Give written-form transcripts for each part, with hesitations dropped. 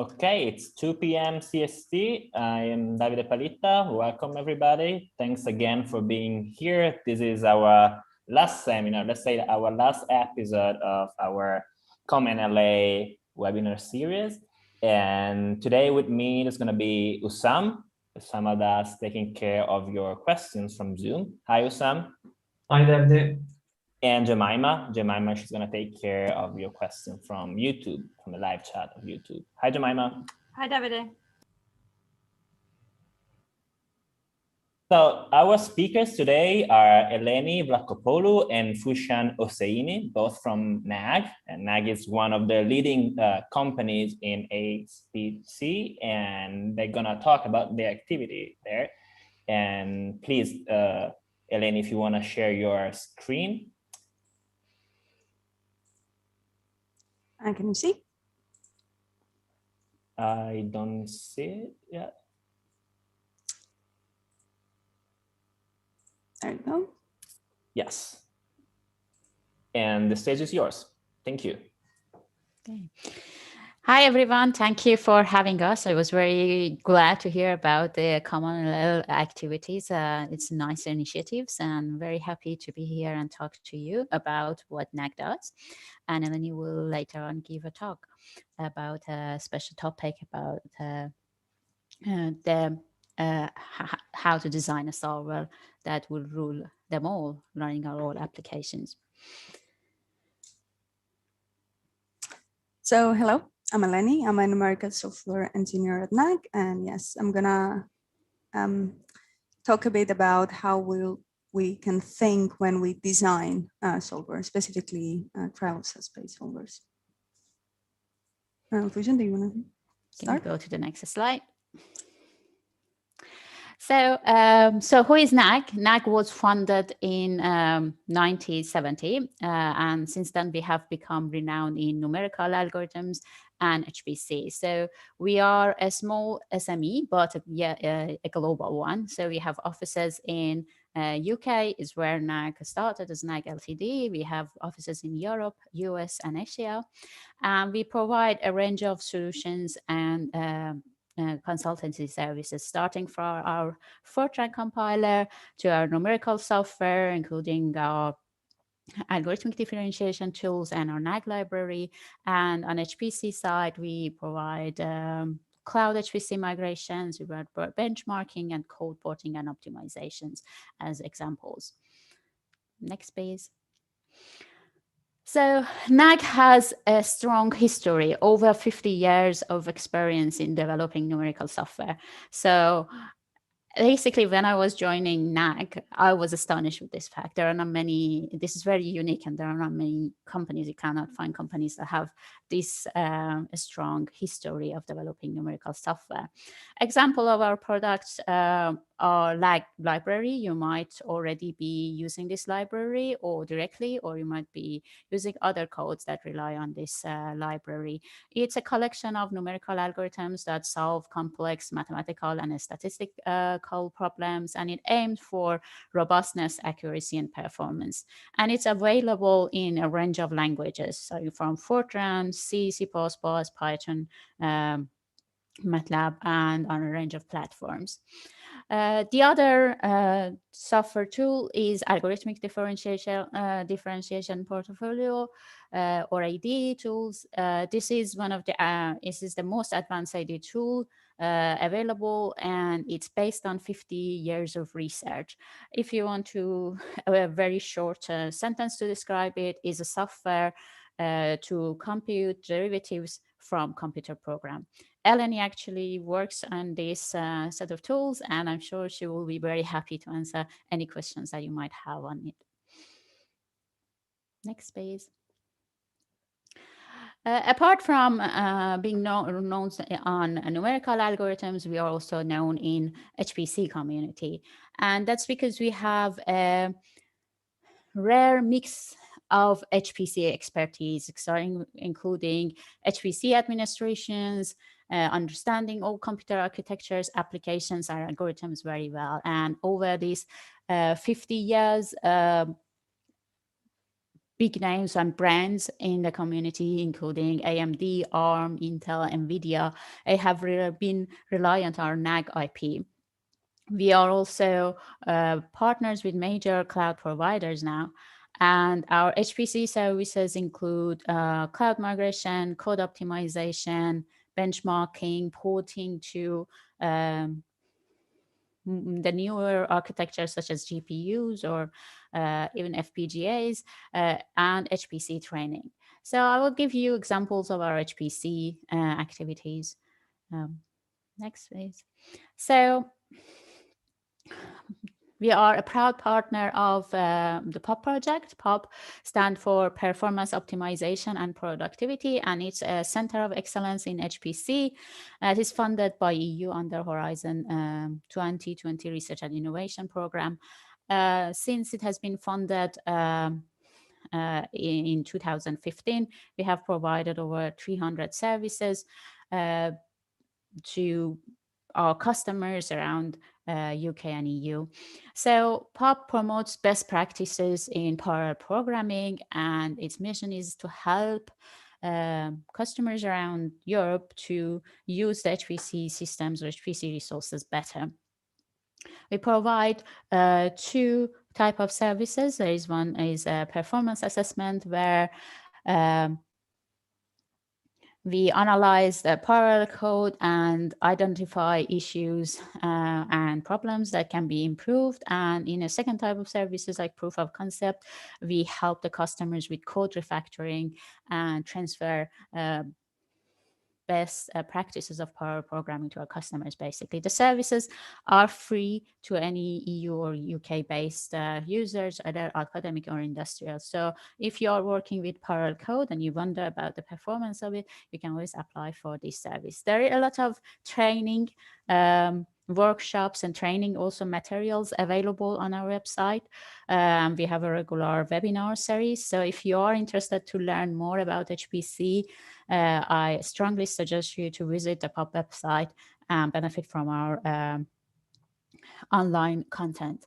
Okay, it's 2 p.m. CST. I am Davide Palita. Welcome, everybody. Thanks again for being here. This is our last seminar, let's say our last episode of our NLA webinar series. And today with me is going to be Usam. Usam that's taking care of your questions from Zoom. Hi, Usam. Hi, Davide. And Jemima, she's going to take care of your question from YouTube, from the live chat of YouTube. Hi, Jemima. Hi, Davide. So our speakers today are Eleni Vlakopoulou and Fushan Oseini, both from NAG. And NAG is one of the leading companies in HPC, and they're going to talk about the activity there. And please, Eleni, if you want to share your screen. Can you see? I don't see it yet. There you go. Yes. And the stage is yours. Thank you. Okay. Hi, everyone. Thank you for having us. I was very glad to hear about the Common NLA activities. It's nice initiatives, and very happy to be here and talk to you about what NAG does. And Eleni will later on give a talk about a special topic about how to design a solver that will rule them all, running our all applications. So, hello, I'm Eleni. I'm a numerical software engineer at NAG. And yes, I'm gonna talk a bit about how we can think when we design solvers, specifically trial space solvers. Fushan, do you want to start? Can we go to the next slide? So, who is NAG? NAG was founded in 1970, and since then we have become renowned in numerical algorithms and HPC. So we are a small SME, but a global one. So we have offices in UK is where NAG started as NAG Ltd. We have offices in Europe, US, and Asia, and we provide a range of solutions and consultancy services, starting from our Fortran compiler to our numerical software, including our algorithmic differentiation tools and our NAG library. And on HPC side, we provide cloud HPC migrations, we provide benchmarking and code porting and optimizations as examples. Next, please. So NAG has a strong history, over 50 years of experience in developing numerical software. So basically, when I was joining NAG, I was astonished with this fact. There are not many, this is very unique, and there are not many companies, you cannot find companies that have this strong history of developing numerical software. Example of our products our LAG library. You might already be using this library or directly, or you might be using other codes that rely on this library. It's a collection of numerical algorithms that solve complex mathematical and statistical problems, and it aims for robustness, accuracy, and performance. And it's available in a range of languages, so from Fortran, C, C++, Python, MATLAB, and on a range of platforms. The other software tool is algorithmic differentiation portfolio, or AD tools. This is one of the this is the most advanced AD tool available, and it's based on 50 years of research. If you want to a very short sentence to describe it, is a software to compute derivatives from computer program. Eleni actually works on this set of tools, and I'm sure she will be very happy to answer any questions that you might have on it. Next, please. Apart from being known on numerical algorithms, we are also known in HPC community. And that's because we have a rare mix of HPC expertise, including HPC administrations, understanding all computer architectures, applications, and algorithms very well. And over these 50 years, big names and brands in the community, including AMD, ARM, Intel, NVIDIA. They have been reliant on our NAG IP. We are also partners with major cloud providers now. And our HPC services include cloud migration, code optimization, benchmarking, porting to the newer architectures such as GPUs or even FPGAs and HPC training. So I will give you examples of our HPC activities. Next, please. So we are a proud partner of the POP project. POP stands for Performance Optimization and Productivity, and it's a center of excellence in HPC. It is funded by EU under Horizon 2020 Research and Innovation Program. Since it has been funded in 2015, we have provided over 300 services to our customers around UK and EU. So POP promotes best practices in parallel programming, and its mission is to help customers around Europe to use the HPC systems or HPC resources better. We provide two types of services. There is one is a performance assessment where we analyze the parallel code and identify issues and problems that can be improved. And in a second type of services like proof of concept, we help the customers with code refactoring and transfer best practices of parallel programming to our customers. Basically, the services are free to any EU or UK based users, either academic or industrial. So if you're working with parallel code and you wonder about the performance of it, you can always apply for this service. There are a lot of training workshops and training also materials available on our website. We have a regular webinar series. So if you are interested to learn more about HPC, I strongly suggest you to visit the POP website and benefit from our online content.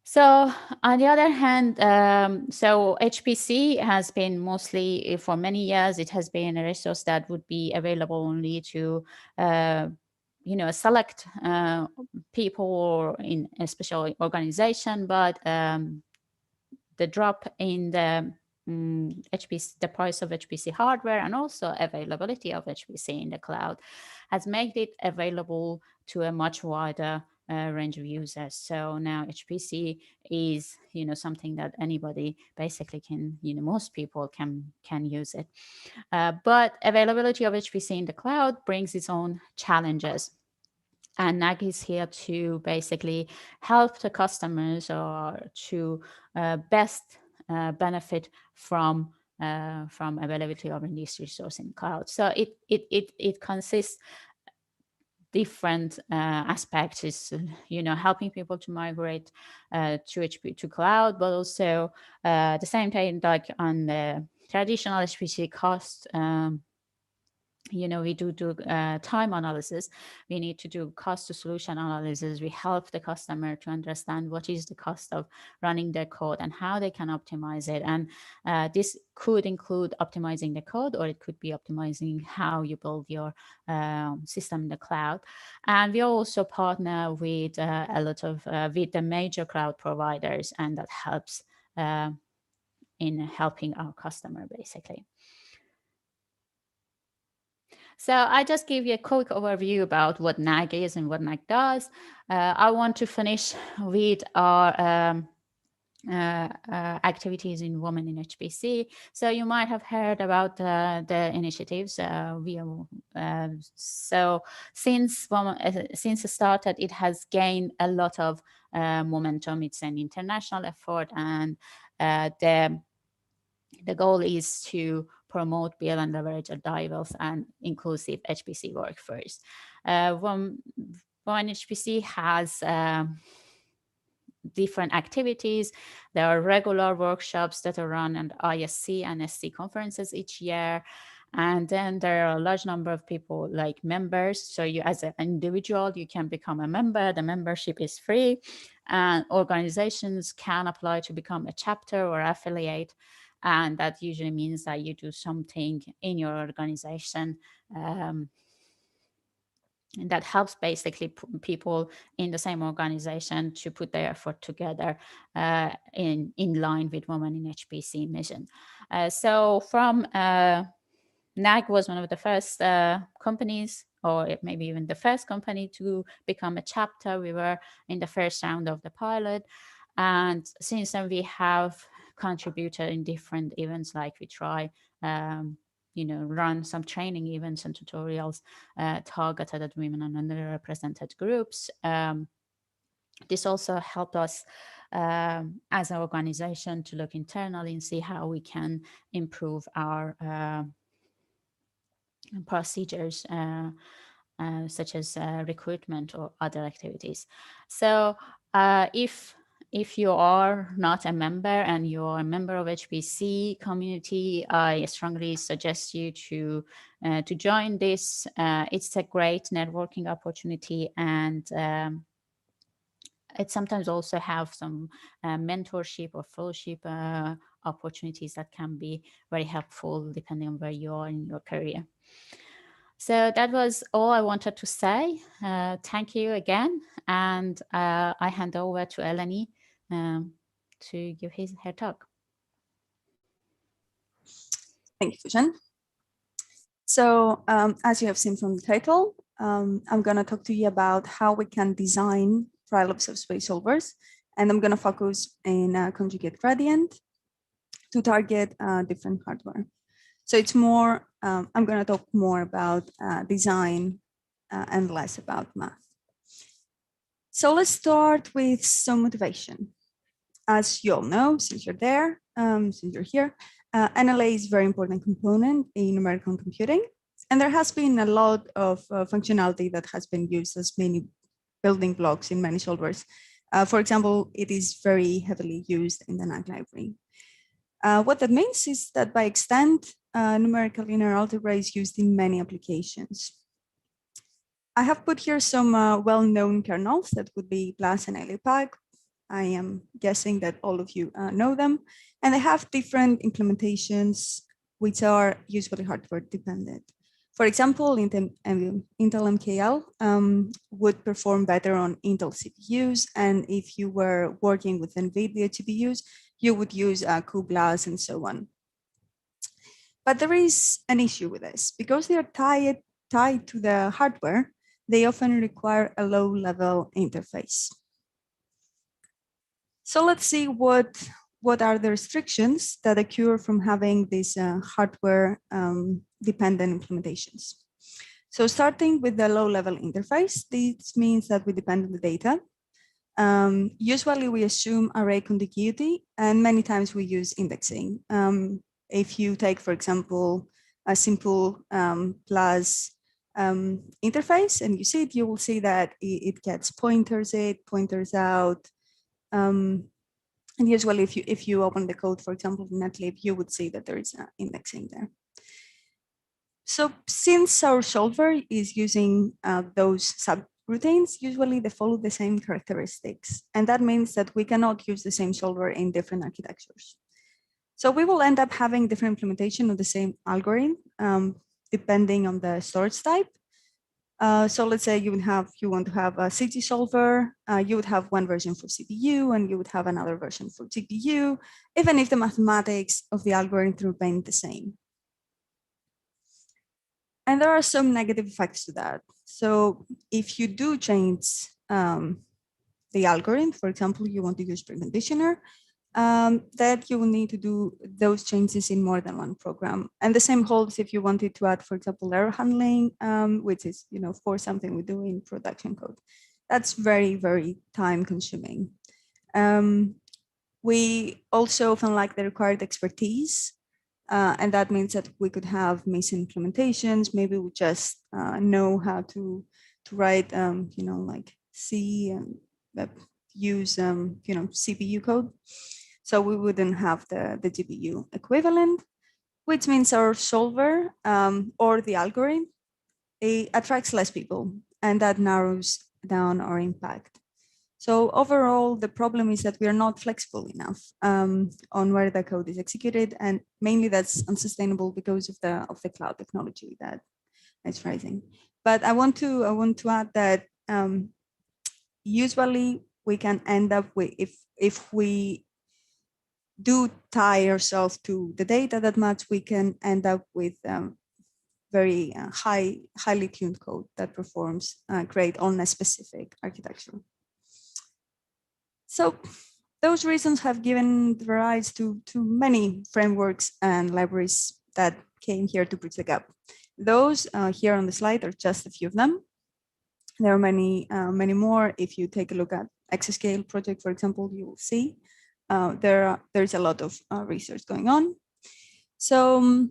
So on the other hand, so HPC has been mostly, for many years, it has been a resource that would be available only to, select people or in a special organization. But the drop in the HPC, the price of HPC hardware and also availability of HPC in the cloud has made it available to a much wider range of users. So now HPC is, something that anybody basically can, most people can use it. But availability of HPC in the cloud brings its own challenges. And NAG is here to basically help the customers or to best benefit from availability of this resource in cloud. So it consists different aspects. Is helping people to migrate to cloud, but also at the same time, like on the traditional HPC cost. We do time analysis. We need to do cost to solution analysis. We help the customer to understand what is the cost of running their code and how they can optimize it. And this could include optimizing the code, or it could be optimizing how you build your system in the cloud. And we also partner with a lot of with the major cloud providers, and that helps in helping our customer basically. So I just give you a quick overview about what NAG is and what NAG does. I want to finish with our activities in Women in HPC. So you might have heard about the initiatives. So since it started, it has gained a lot of momentum. It's an international effort, and the goal is to promote, build, and leverage a diverse and inclusive HPC workforce. Women HPC has different activities. There are regular workshops that are run at ISC and SC conferences each year. And then there are a large number of people like members. So you, as an individual, you can become a member. The membership is free, and organizations can apply to become a chapter or affiliate. And that usually means that you do something in your organization and that helps basically people in the same organization to put their effort together in line with Women in HPC mission. So from NAG was one of the first companies, or maybe even the first company to become a chapter. We were in the first round of the pilot. And since then we have contributed in different events, like we try run some training events and tutorials targeted at women and underrepresented groups. This also helped us as an organization to look internally and see how we can improve our procedures, such as recruitment or other activities. So if you are not a member and you're a member of HPC community, I strongly suggest you to join this. It's a great networking opportunity, and it sometimes also have some mentorship or fellowship opportunities that can be very helpful depending on where you are in your career. So that was all I wanted to say. Thank you again. And I hand over to Eleni to give her talk. Thank you, Fujian. So as you have seen from the title, I'm going to talk to you about how we can design trial subspace solvers. And I'm going to focus in conjugate gradient to target different hardware. So it's more, I'm going to talk more about design and less about math. So let's start with some motivation. As you all know, since you're there, since you're here, NLA is a very important component in numerical computing. And there has been a lot of functionality that has been used as many building blocks in many solvers. For example, it is very heavily used in the NAG library. What that means is that by extent, numerical linear algebra is used in many applications. I have put here some well-known kernels that would be BLAS and LAPAC. I am guessing that all of you know them, and they have different implementations which are usually hardware dependent. For example, Intel MKL would perform better on Intel CPUs, and if you were working with NVIDIA GPUs, you would use cuBLAS and so on. But there is an issue with this. Because they are tied to the hardware, they often require a low-level interface. So let's see what are the restrictions that occur from having these hardware-dependent implementations. So starting with the low-level interface, this means that we depend on the data. Usually we assume array contiguity, and many times we use indexing. If you take, for example, a simple plus interface and you see it, you will see that it gets pointers out. And usually if you open the code, for example, in Netlib, you would see that there is indexing there. So since our solver is using those subroutines, usually they follow the same characteristics. And that means that we cannot use the same solver in different architectures. So we will end up having different implementation of the same algorithm, depending on the storage type. So let's say you want to have a CG solver, you would have one version for CPU and you would have another version for GPU, even if the mathematics of the algorithm remain the same. And there are some negative effects to that. So if you do change the algorithm, for example, you want to use preconditioner, that you will need to do those changes in more than one program. And the same holds if you wanted to add, for example, error handling, which is, for something we do in production code. That's very, very time consuming. We also often lack the required expertise. And that means that we could have missing implementations. Maybe we just know how to write, like C and use, CPU code. So we wouldn't have the GPU equivalent. which means our solver or the algorithm, it attracts less people, and that narrows down our impact. So overall, the problem is that we are not flexible enough on where the code is executed, and mainly that's unsustainable because of the cloud technology that is rising. But I want to add that usually we can end up with, if we do tie ourselves to the data that much, we can end up with very highly tuned code that performs great on a specific architecture. So those reasons have given rise to many frameworks and libraries that came here to bridge the gap. Those here on the slide are just a few of them. There are many more. If you take a look at Exascale project, for example, you will see there's a lot of research going on. So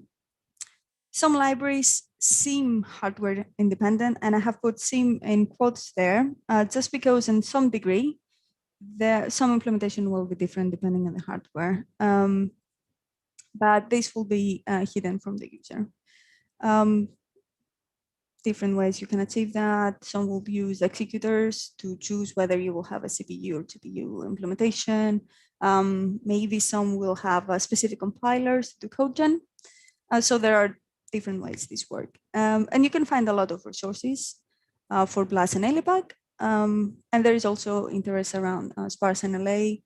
some libraries seem hardware independent, and I have put seem in quotes there, just because in some degree, some implementation will be different depending on the hardware, but this will be hidden from the user. Different ways you can achieve that. Some will use executors to choose whether you will have a CPU or GPU implementation. Maybe some will have specific compilers to code gen. So there are different ways this work. And you can find a lot of resources for BLAS and LPAC. And there is also interest around sparse NLA,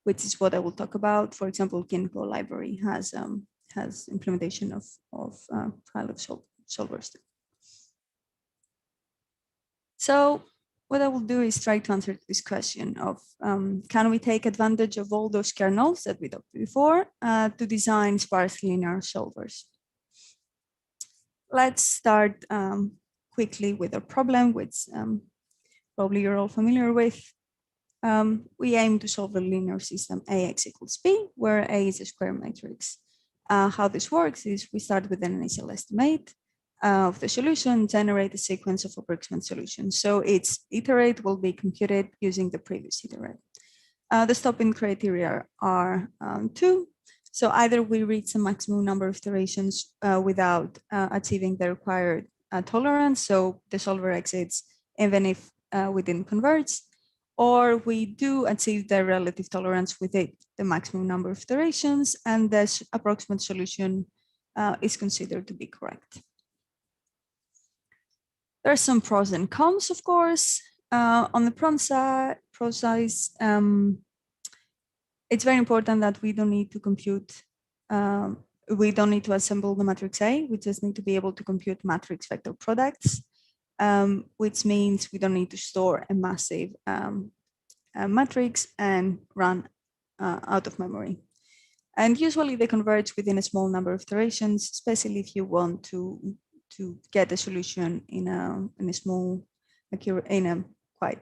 which is what I will talk about. For example, Kinko library has implementation of file of solvers. So what I will do is try to answer this question of, can we take advantage of all those kernels that we talked before to design sparse linear solvers? Let's start quickly with a problem, which probably you're all familiar with. We aim to solve a linear system AX equals B, where A is a square matrix. How this works is we start with an initial estimate of the solution, generate a sequence of approximate solutions. So its iterate will be computed using the previous iterate. The stopping criteria are 2. So either we reach a maximum number of iterations without achieving the required tolerance, so the solver exits even if we didn't converge, or we do achieve the relative tolerance with the maximum number of iterations, and the approximate solution is considered to be correct. There are some pros and cons, of course. On the pro side, it's very important that we don't need to compute, we don't need to assemble the matrix A, we just need to be able to compute matrix vector products, which means we don't need to store a massive matrix and run out of memory. And usually they converge within a small number of iterations, especially if you want to get a solution in a small, in a quite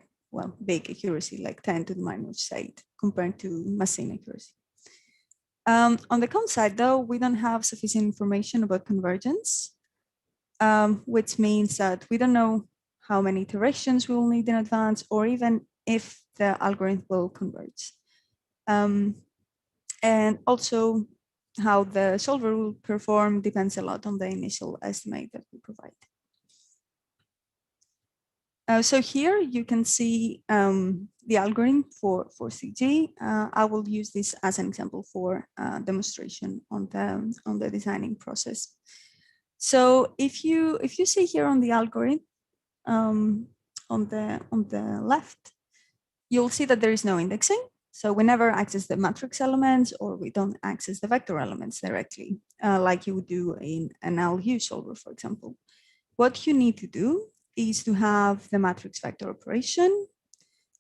big accuracy, like 10 to the minus 8 compared to machine accuracy. On the con side, though, we don't have sufficient information about convergence, which means that we don't know how many iterations we will need in advance, or even if the algorithm will converge. And also how the solver will perform depends a lot on the initial estimate that we provide. So here you can see the algorithm for CG. I will use this as an example for demonstration on the designing process. So if you see here on the algorithm on the left, you'll see that there is no indexing. So we never access the matrix elements, or we don't access the vector elements directly, like you would do in an LU solver, for example. What you need to do is to have the matrix vector operation,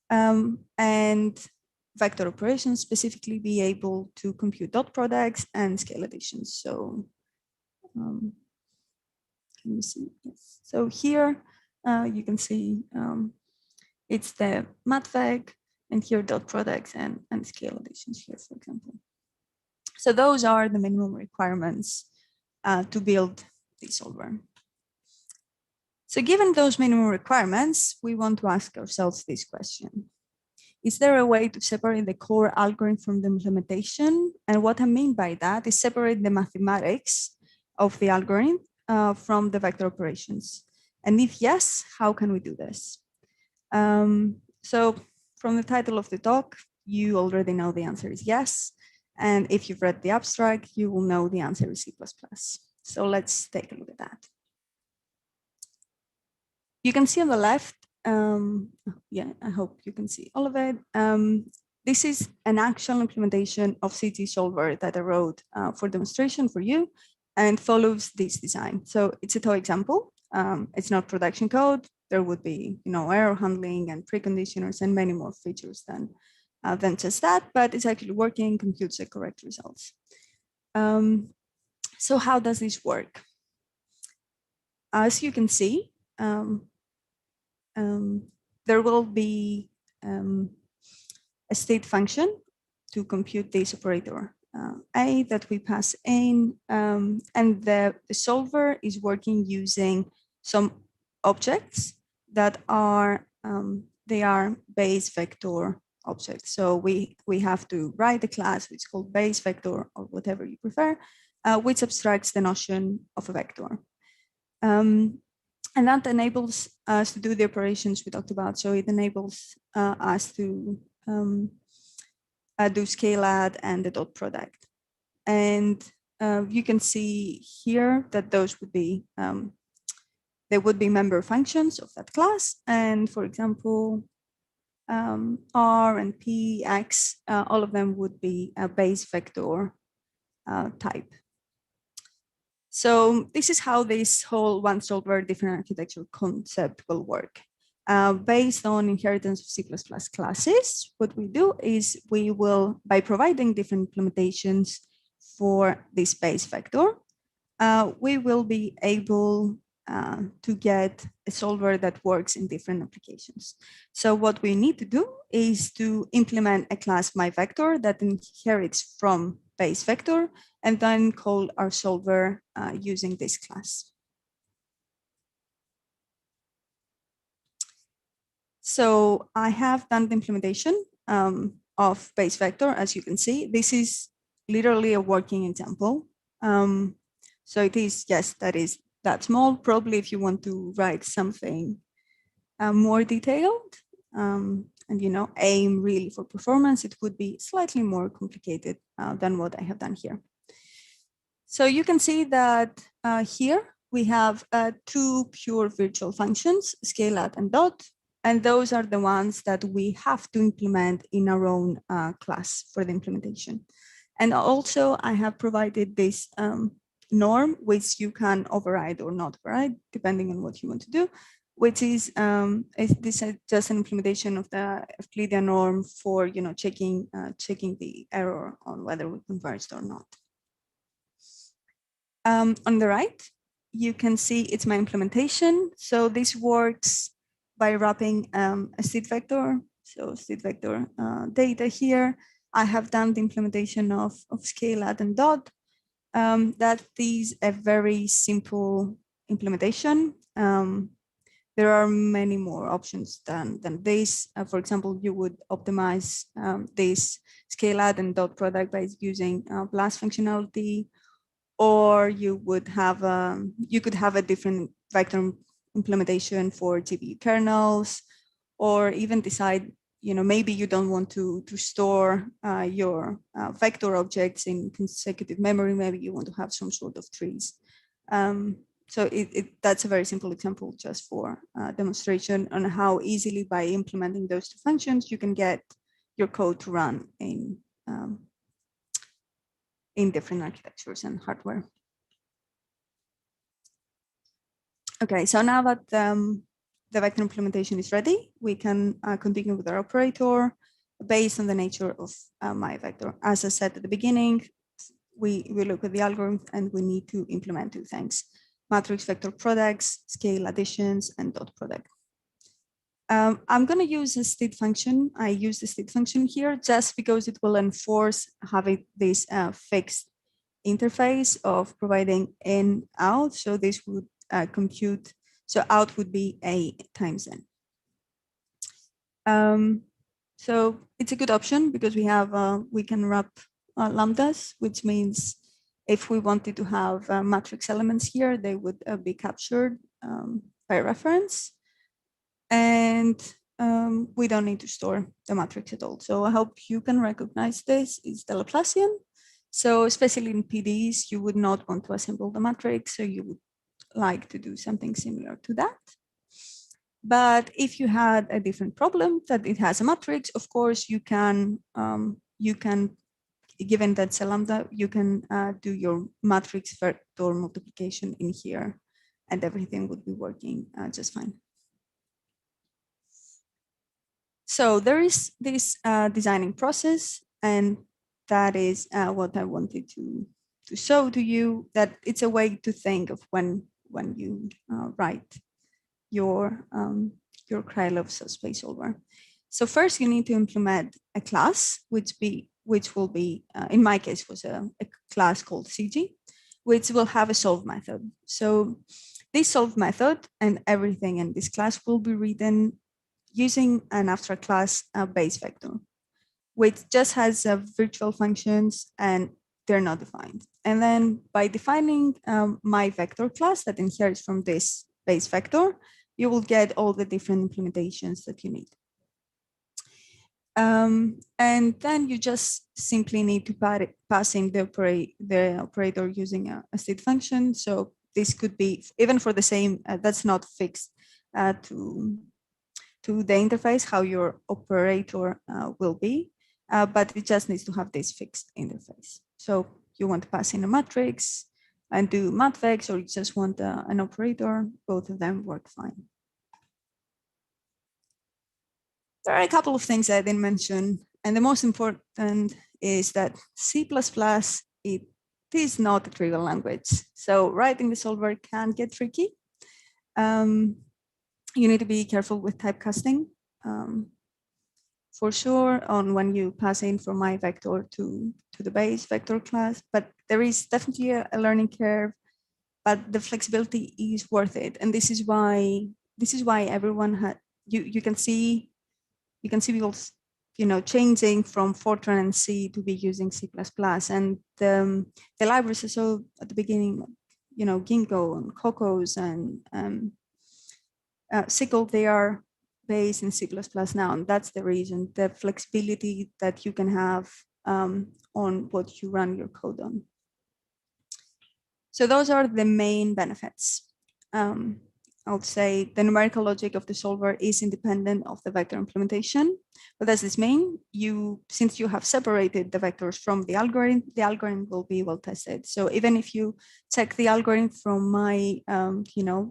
and vector operations specifically be able to compute dot products and scale additions. So can you see? Yes. So here you can see it's the matvec, and here dot products and scale additions here, for example. So those are the minimum requirements to build the solver. So given those minimum requirements, we want to ask ourselves this question. Is there a way to separate the core algorithm from the implementation? And what I mean by that is separate the mathematics of the algorithm from the vector operations. And if yes, how can we do this? So from the title of the talk, you already know the answer is yes. And if you've read the abstract, you will know the answer is C++. So let's take a look at that. You can see on the left, yeah, I hope you can see all of it. This is an actual implementation of CT solver that I wrote for demonstration for you and follows this design. So it's a toy example. It's not production code. There would be, error handling and preconditioners and many more features than just that, but it's actually working, computes the correct results. So how does this work? As you can see, there will be a state function to compute this operator A that we pass in, and the solver is working using some objects that are they are base vector objects. So we have to write a class which is called base vector or whatever you prefer, which abstracts the notion of a vector. And that enables us to do the operations we talked about. So it enables us to do scale add and the dot product. And you can see here that those would be, they would be member functions of that class. And for example, R and P, X, all of them would be a base vector type. So this is how this whole one solver different architecture concept will work. Based on inheritance of C++ classes, what we do is we will, by providing different implementations for this base vector, we will be able to get a solver that works in different applications. So what we need to do is to implement a class myVector that inherits from base vector and then call our solver using this class. So I have done the implementation of base vector. As you can see, this is literally a working example. So it is, yes, that is that small. Probably if you want to write something more detailed and aim really for performance, it would be slightly more complicated than what I have done here. So you can see that here we have two pure virtual functions, scale add and dot, and those are the ones that we have to implement in our own class for the implementation. And also I have provided this norm, which you can override or not override, depending on what you want to do, which is this is just an implementation of the Euclidean norm for checking the error on whether we converged or not. On the right, you can see it's my implementation. So this works by wrapping a state vector. So state vector data here. I have done the implementation of scale add and dot. That is a very simple implementation. There are many more options than this. For example, you would optimize this scale add and dot product by using blast functionality, or you would have you could have a different vector implementation for GPU kernels, or even decide maybe you don't want to store your vector objects in consecutive memory. Maybe you want to have some sort of trees. So that's a very simple example just for demonstration on how easily by implementing those two functions you can get your code to run in different architectures and hardware. Okay, so now that the vector implementation is ready, we can continue with our operator based on the nature of myVector. As I said at the beginning, we look at the algorithm and we need to implement two things: matrix vector products, scale additions, and dot product. I'm going to use a state function. I use the state function here just because it will enforce having this fixed interface of providing in out. So this would compute. So out would be A times N. So it's a good option because we can wrap lambdas, which means if we wanted to have matrix elements here, they would be captured by reference. And we don't need to store the matrix at all. So I hope you can recognize this. It's the Laplacian. So especially in PDEs, you would not want to assemble the matrix. So you would like to do something similar to that. But if you had a different problem that it has a matrix, of course, you can, given that it's a lambda, you can do your matrix vector multiplication in here and everything would be working just fine. So there is this designing process, and that is what I wanted to show to you, that it's a way to think of when you write your Krylov subspace solver. So first you need to implement a class, which will be, in my case, was a class called CG, which will have a solve method. So this solve method and everything in this class will be written using an abstract class base vector, which just has virtual functions and they're not defined. And then by defining my vector class that inherits from this base vector, you will get all the different implementations that you need. And then you just simply need to pass in the operator using a state function. So this could be, even for the same, that's not fixed to the interface, how your operator will be, but it just needs to have this fixed interface. So you want to pass in a matrix and do matvex, or you just want an operator, both of them work fine. There are a couple of things I didn't mention, and the most important is that C++, it is not a trivial language. So writing the solver can get tricky. You need to be careful with typecasting, for sure, on when you pass in from my vector to the base vector class, but there is definitely a learning curve, but the flexibility is worth it. And this is why everyone had, you can see people, changing from Fortran and C to be using C++. And the libraries are so at the beginning, Ginkgo and Cocos and SQL, they are based in C++ now, and that's the reason, the flexibility that you can have on what you run your code on. So those are the main benefits. I would say the numerical logic of the solver is independent of the vector implementation. What does this mean? Since you have separated the vectors from the algorithm will be well tested. So even if you check the algorithm from my,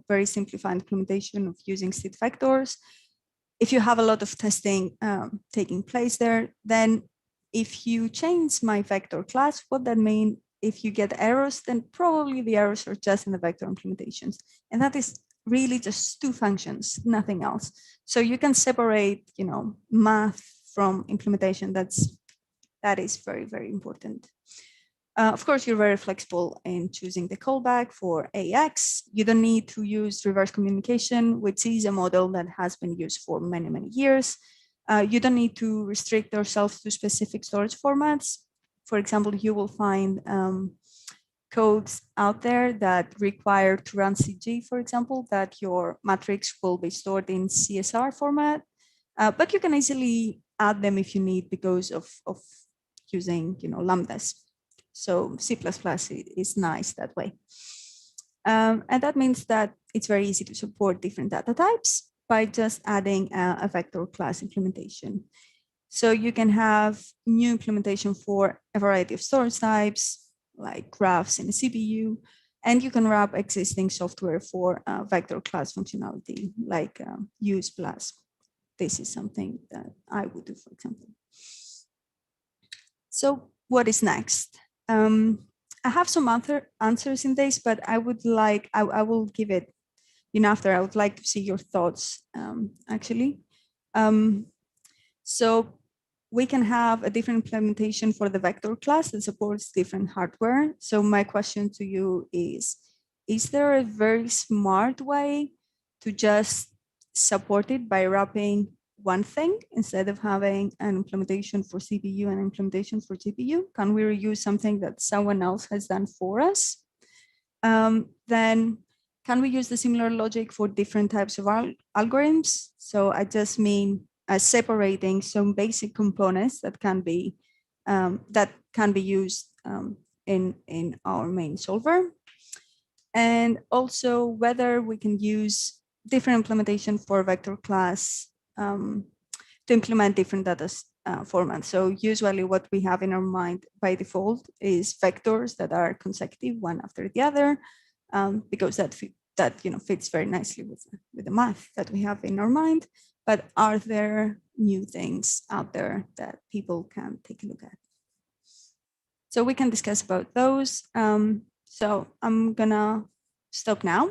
very simplified implementation of using state vectors, if you have a lot of testing taking place there, then if you change my vector class, what that means, if you get errors, then probably the errors are just in the vector implementations. And that is really just two functions, nothing else. So you can separate, math from implementation. That is very, very important. Of course, you're very flexible in choosing the callback for AX. You don't need to use reverse communication, which is a model that has been used for many, many years. You don't need to restrict yourself to specific storage formats. For example, you will find codes out there that require to run CG, for example, that your matrix will be stored in CSR format, but you can easily add them if you need because of using, lambdas. So C++ is nice that way. And that means that it's very easy to support different data types by just adding a vector class implementation. So you can have new implementation for a variety of storage types, like graphs in a CPU, and you can wrap existing software for vector class functionality, like use plus. This is something that I would do, for example. So what is next? I have some other answers in this, but I would like, I will give it, after. I would like to see your thoughts, actually. So we can have a different implementation for the vector class that supports different hardware. So my question to you is there a very smart way to just support it by wrapping one thing instead of having an implementation for CPU and implementation for GPU? Can we reuse something that someone else has done for us? Then can we use the similar logic for different types of algorithms? So I just mean separating some basic components that can be used in our main solver. And also whether we can use different implementation for vector class to implement different data formats. So usually what we have in our mind by default is vectors that are consecutive one after the other, because that fits very nicely with the math that we have in our mind. But are there new things out there that people can take a look at? So we can discuss about those. So I'm gonna stop now.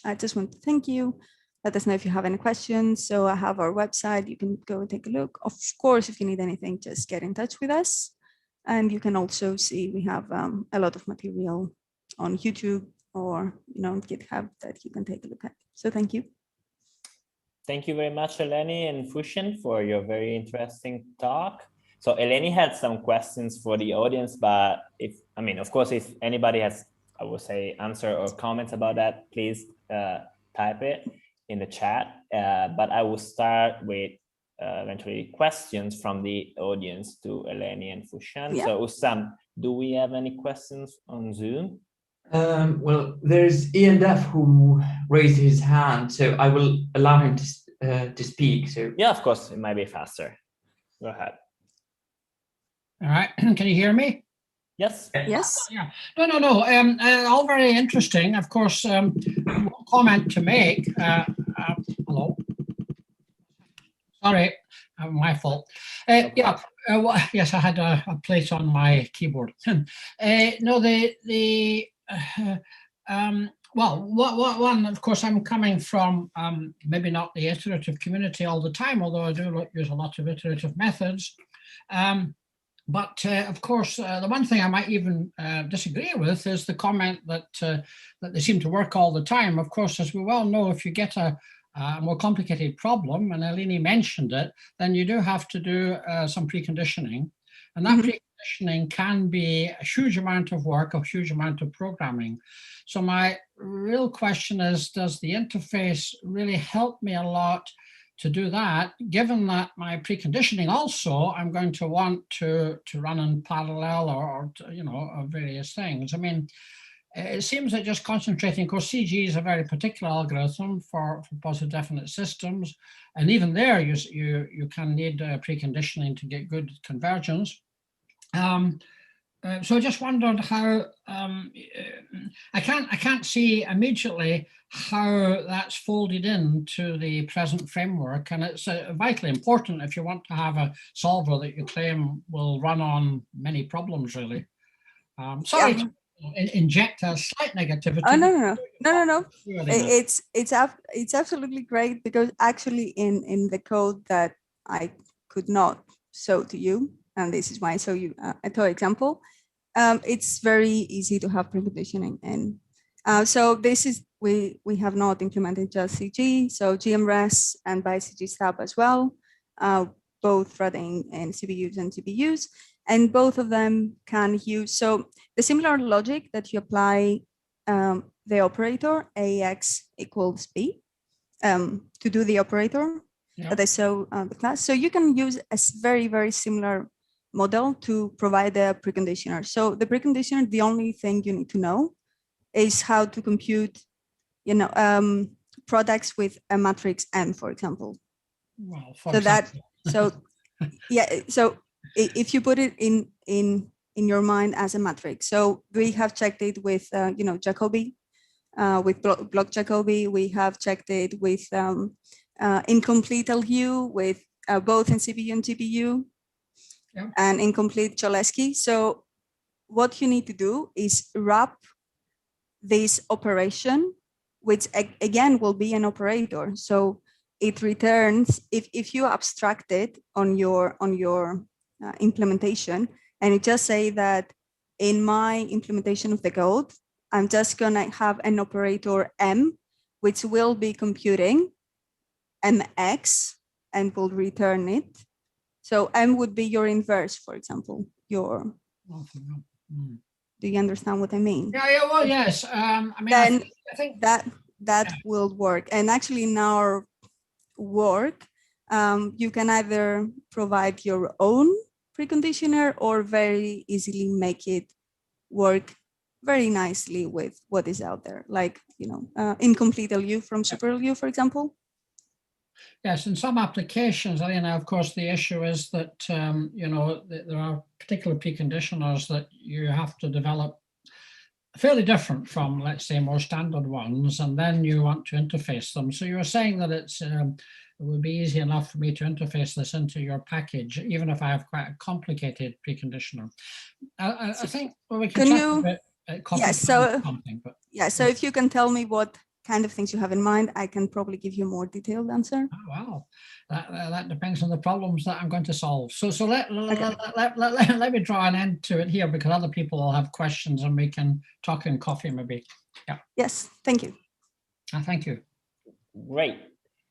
I just want to thank you. Let us know if you have any questions. So I have our website. You can go and take a look. Of course, if you need anything, just get in touch with us. And you can also see we have a lot of material on YouTube or on GitHub that you can take a look at. So thank you. Thank you very much, Eleni and Fushin, for your very interesting talk. So Eleni had some questions for the audience, but of course, if anybody has, I would say, answer or comments about that, please type it in the chat. But I will start with eventually questions from the audience to Eleni and Fushan. Yeah. So Usam, do we have any questions on Zoom? Well, there's Ian Duff who raised his hand, so I will allow him to speak. So yeah, of course, it might be faster. Go ahead. All right, can you hear me? Yes. Yes. Yeah. No. All very interesting. Of course, comment to make. Hello. Sorry, my fault. Yeah. Yes, I had a place on my keyboard. Well, one, of course, I'm coming from maybe not the iterative community all the time, although I do use a lot of iterative methods. But of course, the one thing I might even disagree with is the comment that they seem to work all the time. Of course, as we well know, if you get a more complicated problem, and Eleni mentioned it, then you do have to do some preconditioning. And that preconditioning can be a huge amount of work, a huge amount of programming. So my real question is, does the interface really help me a lot to do that, given that my preconditioning also I'm going to want to run in parallel or various things? I mean, it seems that just concentrating, of course, CG is a very particular algorithm for positive definite systems, and even there you can need preconditioning to get good convergence. So I just wondered how I can't see immediately how that's folded into the present framework, and it's vitally important if you want to have a solver that you claim will run on many problems. Really, sorry to inject a slight negativity. Oh no. It's absolutely great, because actually in the code that I could not show to you, and this is why I show you a toy example. It's very easy to have preconditioning, and so this is we have not implemented just CG, so GMRES and BiCG stub as well, both running in CPUs and GPUs, and both of them can use the similar logic that you apply the operator AX equals B to do the operator that I show the class. So you can use a very, very similar model to provide a preconditioner. So the preconditioner, the only thing you need to know is how to compute, products with a matrix M, for example. Well, so if you put it in your mind as a matrix, so we have checked it with Jacobi, with block Jacobi. We have checked it with incomplete LU, with both in CPU and GPU. Yeah. And incomplete Cholesky. So what you need to do is wrap this operation, which again will be an operator. So it returns, if you abstract it on your implementation, and you just say that in my implementation of the code, I'm just gonna have an operator M, which will be computing MX and will return it. So M would be your inverse, for example, your, do you understand what I mean? Yeah, well, yes. I mean, Then I think that yeah. will work. And actually in our work, you can either provide your own preconditioner or very easily make it work very nicely with what is out there, like, incomplete LU from super LU, for example. Yes, in some applications, of course, the issue is that, there are particular preconditioners that you have to develop fairly different from, let's say, more standard ones, and then you want to interface them. So you're saying that it would be easy enough for me to interface this into your package, even if I have quite a complicated preconditioner. I think, well, we can chat a bit at coffee Yes, time so or something, but yeah, so if you can tell me what kind of things you have in mind, I can probably give you a more detailed answer. oh, wow, that depends on the problems that I'm going to solve. So let me draw an end to it here, because other people will have questions and we can talk in coffee maybe. Yeah. Yes, thank you. Thank you. Great.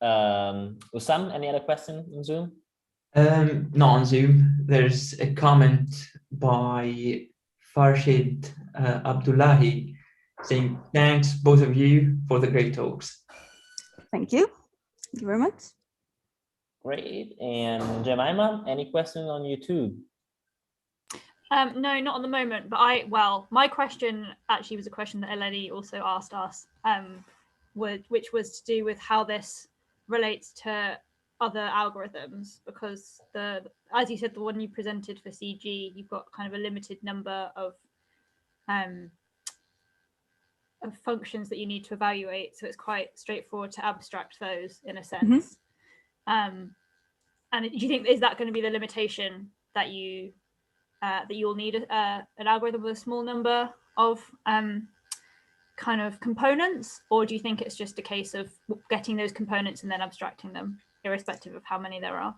Usam, any other question on Zoom? Not on Zoom. There's a comment by Farshid Abdullahi saying, thanks both of you for the great talks. Thank you. Thank you very much. Great. And Jemima, any questions on YouTube? No, not at the moment, but my question actually was a question that Eleni also asked us, which was to do with how this relates to other algorithms, because as you said, the one you presented for CG, you've got kind of a limited number of functions that you need to evaluate, so it's quite straightforward to abstract those in a sense. And do you think, is that going to be the limitation that you'll need an algorithm with a small number of kind of components, or do you think it's just a case of getting those components and then abstracting them, irrespective of how many there are?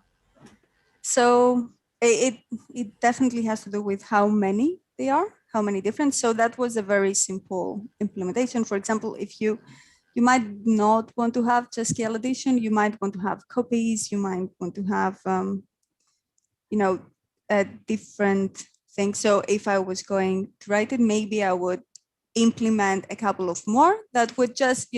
So it definitely has to do with how many they are, how many different. So that was a very simple implementation. For example, if you might not want to have just scale addition, you might want to have copies, you might want to have a different thing. So if I was going to write it, maybe I would implement a couple of more that would just,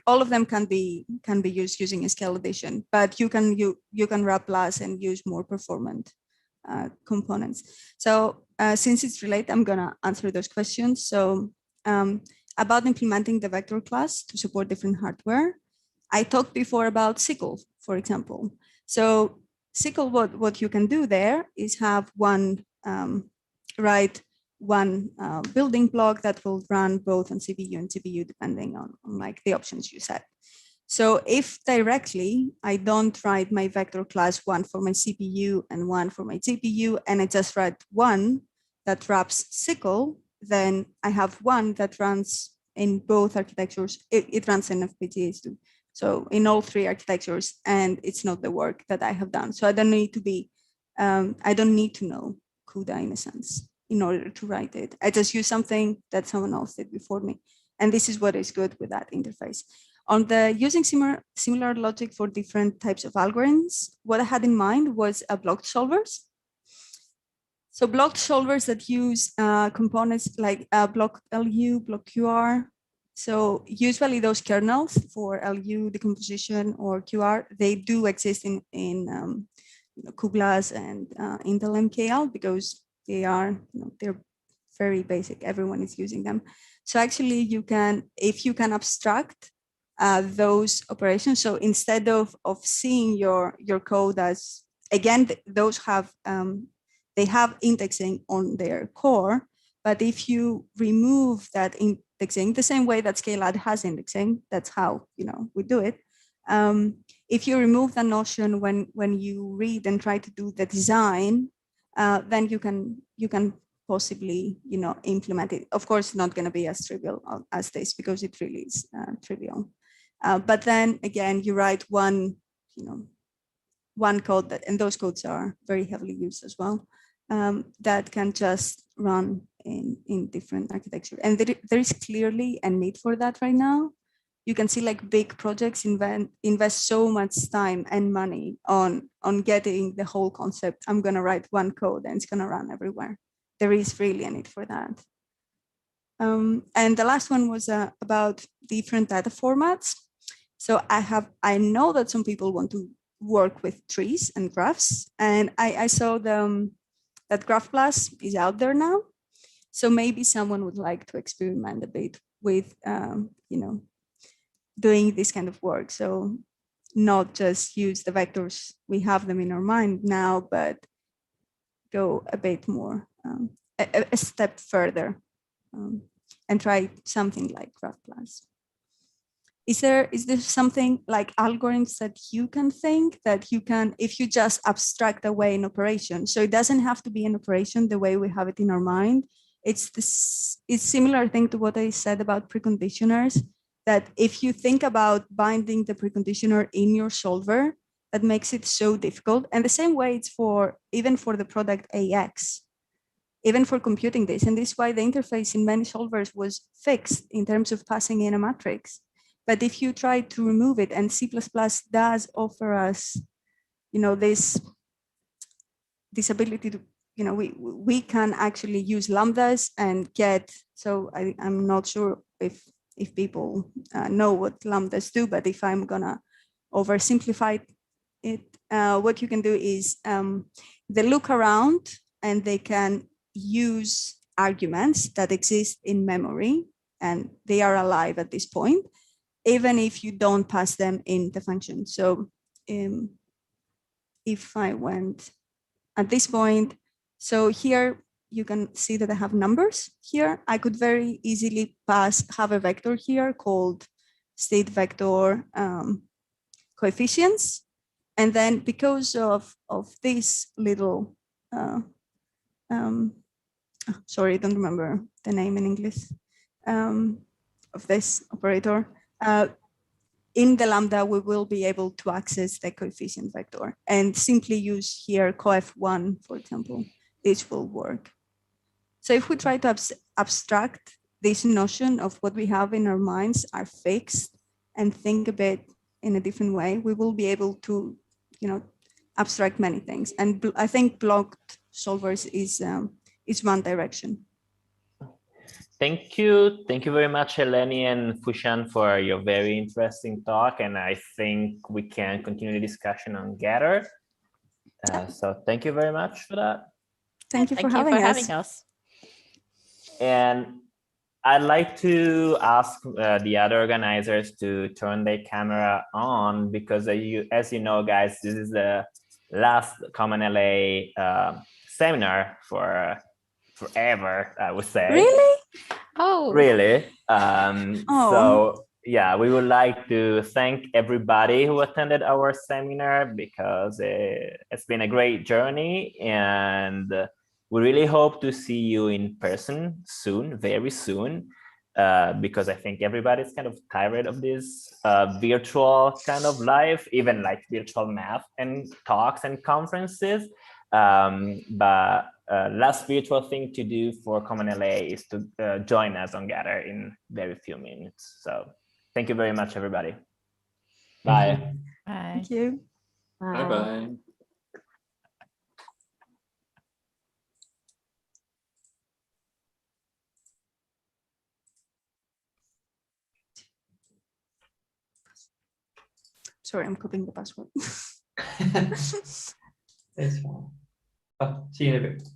all of them can be used using a scale addition, but you can wrap plus and use more performant components. So since it's related, I'm gonna answer those questions. So about implementing the vector class to support different hardware, I talked before about SQL, for example. So SQL, what you can do there is have one building block that will run both on CPU and CPU, depending on like the options you set. So if directly I don't write my vector class, one for my CPU and one for my GPU, and I just write one that wraps SQL, then I have one that runs in both architectures. It runs in FPGAs too. So in all three architectures, and it's not the work that I have done. So I don't need to know CUDA in a sense in order to write it. I just use something that someone else did before me. And this is what is good with that interface. On the using similar logic for different types of algorithms, what I had in mind was block solvers. So block solvers that use components like block LU, block QR. So usually those kernels for LU decomposition or QR, they do exist in Kublas and Intel MKL, because they are, they're very basic. Everyone is using them. So actually you can, if you can abstract those operations. So instead of seeing your code as, again, those have, they have indexing on their core, but if you remove that indexing, the same way that Scalad has indexing, that's how we do it. If you remove the notion when you read and try to do the design, then you can possibly implement it. Of course, not going to be as trivial as this, because it really is trivial. But then again, you write one code and those codes are very heavily used as well. That can just run in different architecture, and there is clearly a need for that right now. you can see like big projects invest so much time and money on getting the whole concept. I'm going to write one code and it's going to run everywhere. There is really a need for that. And the last one was about different data formats. So I know that some people want to work with trees and graphs, and I saw that Graph Plus is out there now. So maybe someone would like to experiment a bit with, doing this kind of work. So not just use the vectors, we have them in our mind now, but go a bit more, a step further, and try something like Graph Plus. Is there something like algorithms that you can think that you can, if you just abstract away an operation? So it doesn't have to be an operation the way we have it in our mind. It's similar thing to what I said about preconditioners, that if you think about binding the preconditioner in your solver, that makes it so difficult. And the same way it's even for the product AX, even for computing this. And this is why the interface in many solvers was fixed in terms of passing in a matrix. But if you try to remove it, and C++ does offer us, this ability to, we can actually use lambdas and get, so I'm not sure if people know what lambdas do, but if I'm gonna oversimplify it, what you can do is they look around and they can use arguments that exist in memory, and they are alive at this point, even if you don't pass them in the function. So if I went at this point, so here you can see that I have numbers here. I could very easily have a vector here called state vector coefficients. And then because of this little, sorry, I don't remember the name in English, of this operator, in the lambda, we will be able to access the coefficient vector and simply use here coef1, for example. This will work. So if we try to abstract this notion of what we have in our minds are fixed and think a bit in a different way, we will be able to, abstract many things. And I think blocked solvers is one direction. Thank you very much, Eleni and Fushan, for your very interesting talk. And I think we can continue the discussion on Gather. So thank you very much for that. Thank you for having us. And I'd like to ask the other organizers to turn their camera on, because as you know, guys, this is the last Common NLA seminar for forever, I would say. Really? Oh, really? So yeah, we would like to thank everybody who attended our seminar, because it's been a great journey, and we really hope to see you in person soon, very soon, because I think everybody's kind of tired of this virtual kind of life, even like virtual math and talks and conferences. But last virtual thing to do for Common NLA is to join us on Gather in very few minutes. So thank you very much, everybody. Bye. bye. Thank you. Bye-bye. Sorry, I'm copying the password. That's fine. Oh, see you in a bit.